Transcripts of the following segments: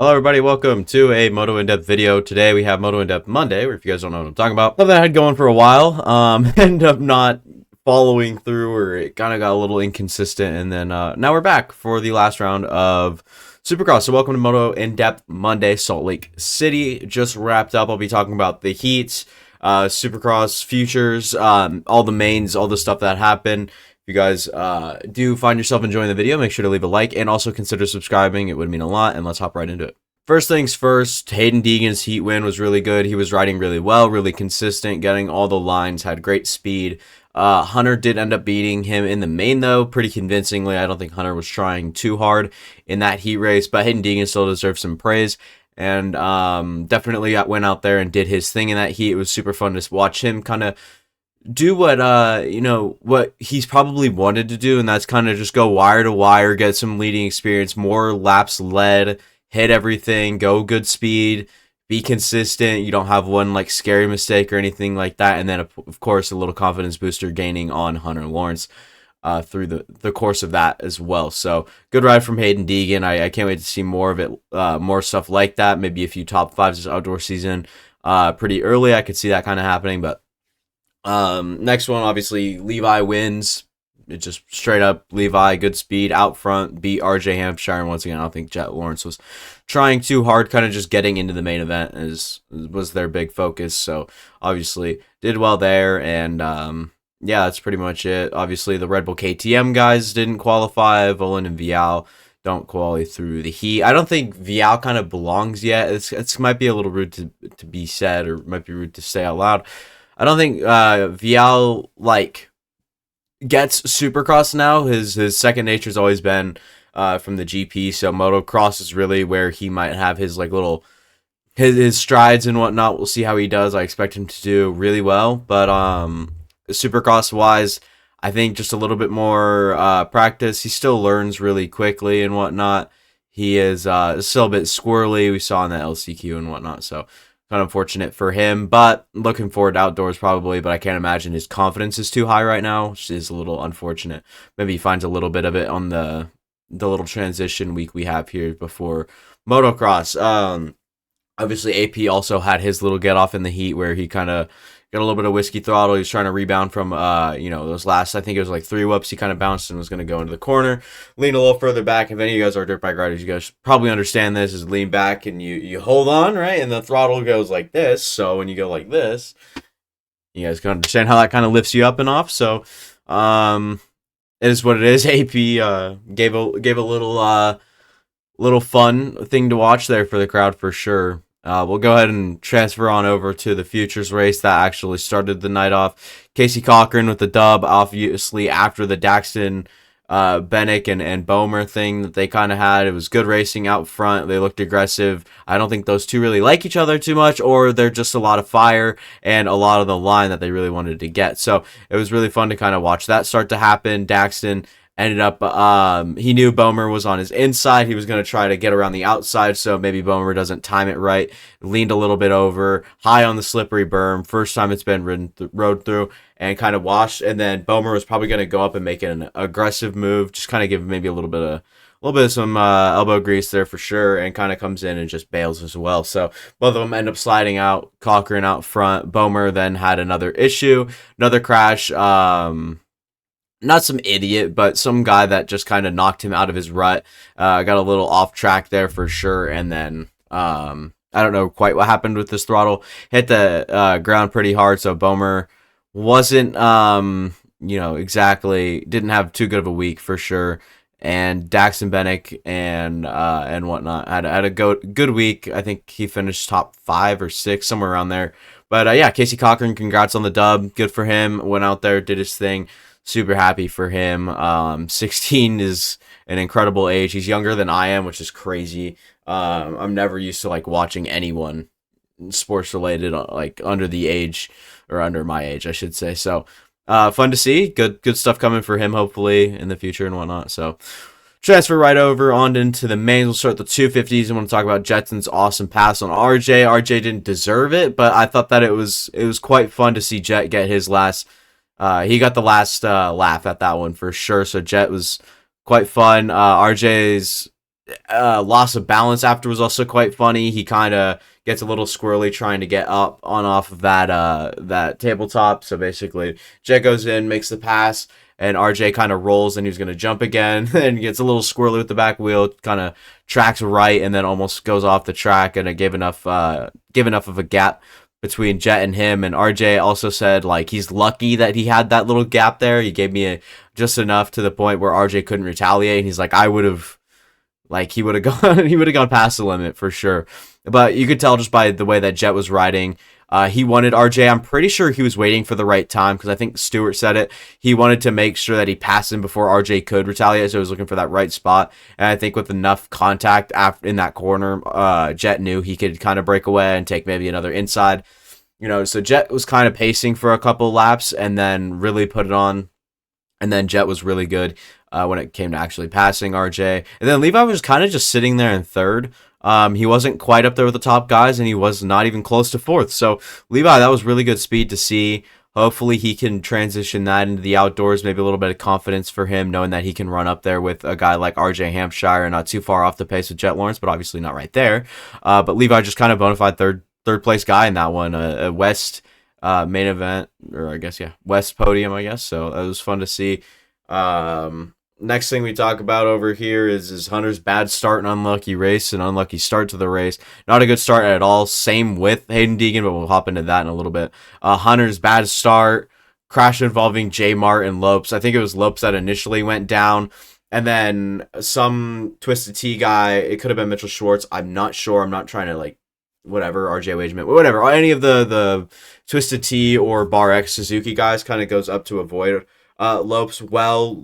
Hello everybody, welcome to a Moto In-Depth video. Today we have Moto In-Depth Monday, where if you guys don't know what I'm talking about, something I had going for a while, ended up not following through, or it kind of got a little inconsistent, and then now we're back for the last round of Supercross. So welcome to Moto In-Depth Monday. Salt Lake City just wrapped up. I'll be talking about the heats, Supercross futures, all the mains, all the stuff that happened. If you guys do find yourself enjoying the video, make sure to leave a like and also consider subscribing. It would mean a lot, and let's hop right into it. First things first, Hayden Deegan's heat win was really good. He was riding really well, really consistent, getting all the lines, had great speed. Hunter did end up beating him in the main, though, pretty convincingly. I don't think Hunter was trying too hard in that heat race, but Hayden Deegan still deserves some praise. And definitely went out there and did his thing in that heat. It was super fun to watch him kind of do what what he's probably wanted to do, and that's kind of just go wire to wire, get some leading experience, more laps led, hit everything, go good speed, be consistent. You don't have one like scary mistake or anything like that. And then of course a little confidence booster gaining on Hunter Lawrence through the course of that as well. So good ride from Hayden Deegan. I can't wait to see more of it, more stuff like that, maybe a few top fives this outdoor season pretty early. I could see that kind of happening. But next one, obviously Levi wins. It just straight up Levi, good speed out front, beat RJ Hampshire. And once again, I don't think Jet Lawrence was trying too hard, kind of just getting into the main event was their big focus. So obviously did well there. And yeah, that's pretty much it. Obviously the Red Bull KTM guys didn't qualify. Volan and Vial don't qualify through the heat. I don't think Vial kind of belongs yet. It's might be a little rude to be said, or might be rude to say out loud. I don't think Vial gets Supercross now. His second nature's always been from the GP, so motocross is really where he might have his little his strides and whatnot. We'll see how he does. I expect him to do really well, but Supercross wise, I think just a little bit more practice. He still learns really quickly and whatnot. He is still a bit squirrely. We saw in that LCQ and whatnot, so kind of unfortunate for him, but looking forward to outdoors probably. But I can't imagine his confidence is too high right now, which is a little unfortunate. Maybe he finds a little bit of it on the little transition week we have here before motocross. Obviously AP also had his little get off in the heat where he kind of got a little bit of whiskey throttle. He was trying to rebound from those last, I think it was like 3 whoops. He kind of bounced and was going to go into the corner, lean a little further back. If any of you guys are dirt bike riders, you guys probably understand this. Is lean back and you hold on, right, and the throttle goes like this. So when you go like this, you guys can understand how that kind of lifts you up and off. So it is what it is. AP gave a little fun thing to watch there for the crowd for sure. We'll go ahead and transfer on over to the futures race that actually started the night off. Casey Cochran with the dub, obviously after the Daxton, Bennick and Bomer thing that they kind of had. It was good racing out front. They looked aggressive. I don't think those two really like each other too much, or they're just a lot of fire and a lot of the line that they really wanted to get. So it was really fun to kind of watch that start to happen. Daxton ended up, he knew Bomer was on his inside. He was going to try to get around the outside, so maybe Bomer doesn't time it right. Leaned a little bit over, high on the slippery berm. First time it's been rode through, and kind of washed. And then Bomer was probably going to go up and make an aggressive move, just kind of give maybe a little bit of some elbow grease there for sure, and kind of comes in and just bails as well. So both of them end up sliding out. Cochran out front. Bomer then had another issue, another crash. Not some idiot, but some guy that just kind of knocked him out of his rut. Got a little off track there for sure. And then I don't know quite what happened with this throttle. Hit the ground pretty hard, so Bomer wasn't, exactly, didn't have too good of a week for sure. And Daxton Bennick and whatnot had a good week. I think he finished top 5 or 6, somewhere around there. But yeah, Casey Cochran, congrats on the dub. Good for him. Went out there, did his thing. Super happy for him. 16 is an incredible age. He's younger than I am, which is crazy. I'm never used to watching anyone sports related under the age, or under my age, I should say. So fun to see. Good stuff coming for him, hopefully in the future and whatnot. So transfer right over on into the mains. We'll start the 250s. I want to talk about Jetson's awesome pass on RJ. RJ didn't deserve it, but I thought that it was quite fun to see Jet get his last. He got the last laugh at that one for sure. So Jet was quite fun. RJ's loss of balance after was also quite funny. He kind of gets a little squirrely trying to get up on off of that tabletop. So basically, Jet goes in, makes the pass, and RJ kind of rolls, and he's going to jump again, and gets a little squirrely with the back wheel, kind of tracks right, and then almost goes off the track, and it gave enough of a gap between Jet and him. And RJ also said like he's lucky that he had that little gap there. He gave me just enough to the point where RJ couldn't retaliate. And he's like, I would have, like, he would have gone he would have gone past the limit for sure. But you could tell just by the way that Jet was riding. He wanted RJ. I'm pretty sure he was waiting for the right time because I think Stewart said it. He wanted to make sure that he passed him before RJ could retaliate, so he was looking for that right spot. And I think with enough contact in that corner, Jet knew he could kind of break away and take maybe another inside. So Jet was kind of pacing for a couple laps and then really put it on. And then Jet was really good when it came to actually passing RJ. And then Levi was kind of just sitting there in third. He wasn't quite up there with the top guys, and he was not even close to fourth. So Levi, that was really good speed to see. Hopefully he can transition that into the outdoors, maybe a little bit of confidence for him, knowing that he can run up there with a guy like RJ Hampshire, not too far off the pace with Jet Lawrence, but obviously not right there. But Levi just kind of bona fide third place guy in that one, a West main event, or I guess, yeah, West podium, I guess. So that was fun to see. Next thing we talk about over here is Hunter's bad start and unlucky race, and unlucky start to the race. Not a good start at all. Same with Hayden Deegan, but we'll hop into that in a little bit. Hunter's bad start, crash involving J Mart and Lopes. I think it was Lopes that initially went down, and then some Twisted Tea guy. It could have been Mitchell Schwartz. I'm not sure. I'm not trying to whatever, RJ Wageman, whatever. Any of the Twisted Tea or Bar X Suzuki guys kind of goes up to avoid Lopes.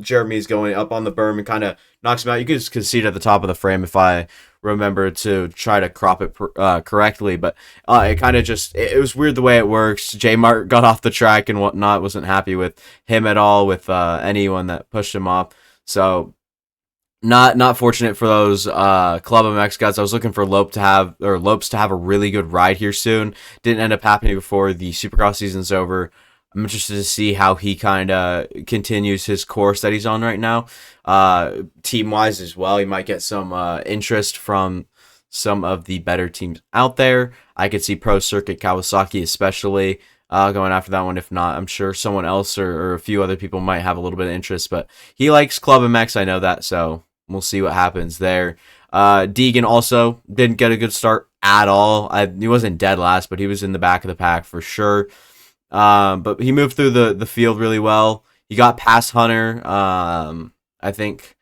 Jeremy's going up on the berm and kind of knocks him out. You could see it at the top of the frame if I remember to try to crop it correctly, but it kind of just, it was weird the way it works. J Mart got off the track and whatnot, wasn't happy with him at all, with anyone that pushed him off. So not fortunate for those Club MX guys. I was looking for Lopes to have a really good ride here soon. Didn't end up happening before the Supercross season's over. I'm interested to see how he kind of continues his course that he's on right now. Team-wise as well, he might get some interest from some of the better teams out there. I could see Pro Circuit Kawasaki especially going after that one. If not, I'm sure someone else or a few other people might have a little bit of interest. But he likes Club MX, I know that, so we'll see what happens there. Deegan also didn't get a good start at all. He wasn't dead last, but he was in the back of the pack for sure. But he moved through the field really well. He got past Hunter. I think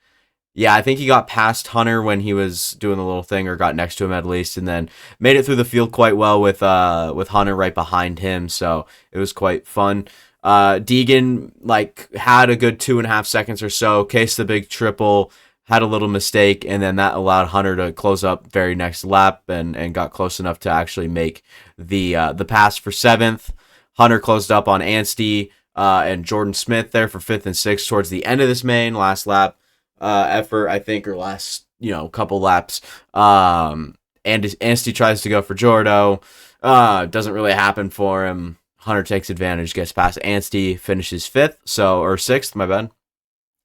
he got past Hunter when he was doing the little thing, or got next to him at least, and then made it through the field quite well with Hunter right behind him. So it was quite fun. Deegan had a good 2.5 seconds or so, cased the big triple, had a little mistake, and then that allowed Hunter to close up very next lap and got close enough to actually make the pass for 7th. Hunter closed up on Anstie and Jordan Smith there for 5th and 6th towards the end of this main last lap effort, I think, or last couple laps. And Anstie tries to go for Jordo. Doesn't really happen for him. Hunter takes advantage, gets past Anstie, finishes 5th, or 6th, my bad.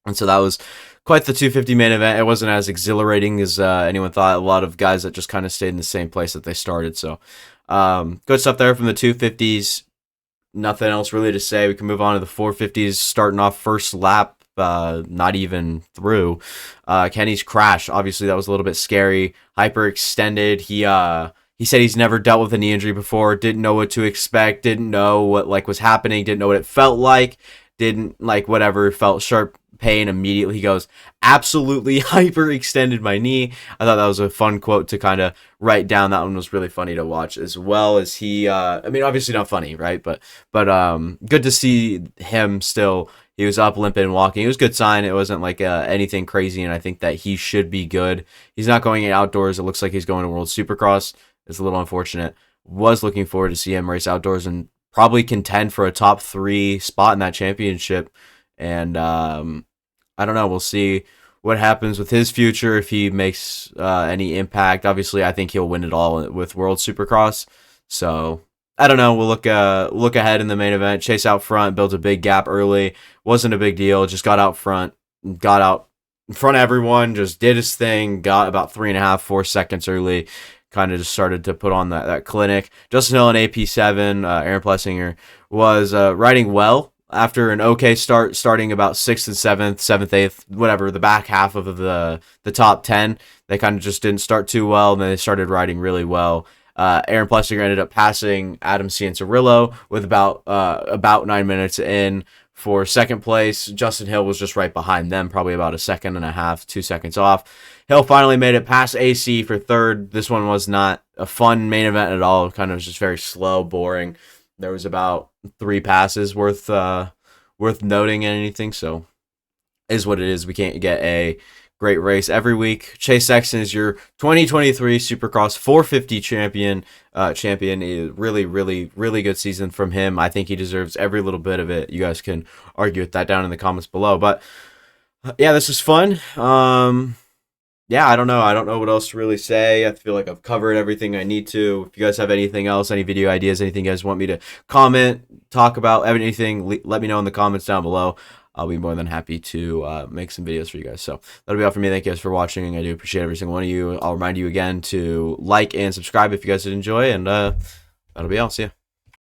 And so that was quite the 250 main event. It wasn't as exhilarating as anyone thought. A lot of guys that just kind of stayed in the same place that they started. So good stuff there from the 250s. Nothing else really to say. We can move on to the 450s, starting off first lap, not even through. Kenny's crash, obviously that was a little bit scary. Hyperextended. He said he's never dealt with a knee injury before, didn't know what to expect, didn't know what was happening, didn't know what it felt like, didn't whatever, felt sharp pain immediately. He goes, absolutely hyperextended my knee. I thought that was a fun quote to kind of write down. That one was really funny to watch, as well as he obviously not funny, right, but good to see him still. He was up limping, walking. It was a good sign. It wasn't anything crazy, and I think that he should be good. He's not going outdoors. It looks like he's going to World Supercross. It's a little unfortunate. Was looking forward to see him race outdoors and probably contend for a top 3 spot in that championship. And I don't know. We'll see what happens with his future, if he makes any impact. Obviously, I think he'll win it all with World Supercross. So I don't know. We'll look ahead in the main event. Chase out front, built a big gap early. Wasn't a big deal. Just got out front, got out in front of everyone, just did his thing, got about 3.5, 4 seconds early, kind of just started to put on that clinic. Justin Hill in AP7, Aaron Plessinger was riding well after an okay start, starting about 6th and 7th, 7th, 8th, whatever, the back half of the top 10. They kind of just didn't start too well, and then they started riding really well. Aaron Plessinger ended up passing Adam Cianciarillo with about 9 minutes in for second place. Justin Hill was just right behind them, probably about 1.5 seconds, 2 seconds off. Hill finally made it past AC for third. This one was not a fun main event at all. It kind of was just very slow, boring. There was about 3 passes worth noting and anything, so is what it is. We can't get a great race every week. Chase Sexton is your 2023 Supercross 450 champion. A really, really, really good season from him. I think he deserves every little bit of it. You guys can argue with that down in the comments below. But yeah, this was fun. Yeah, I don't know. I don't know what else to really say. I feel like I've covered everything I need to. If you guys have anything else, any video ideas, anything you guys want me to comment, talk about, anything, let me know in the comments down below. I'll be more than happy to make some videos for you guys. So that'll be all for me. Thank you guys for watching. I do appreciate every single one of you. I'll remind you again to like and subscribe if you guys did enjoy, and that'll be all. See ya.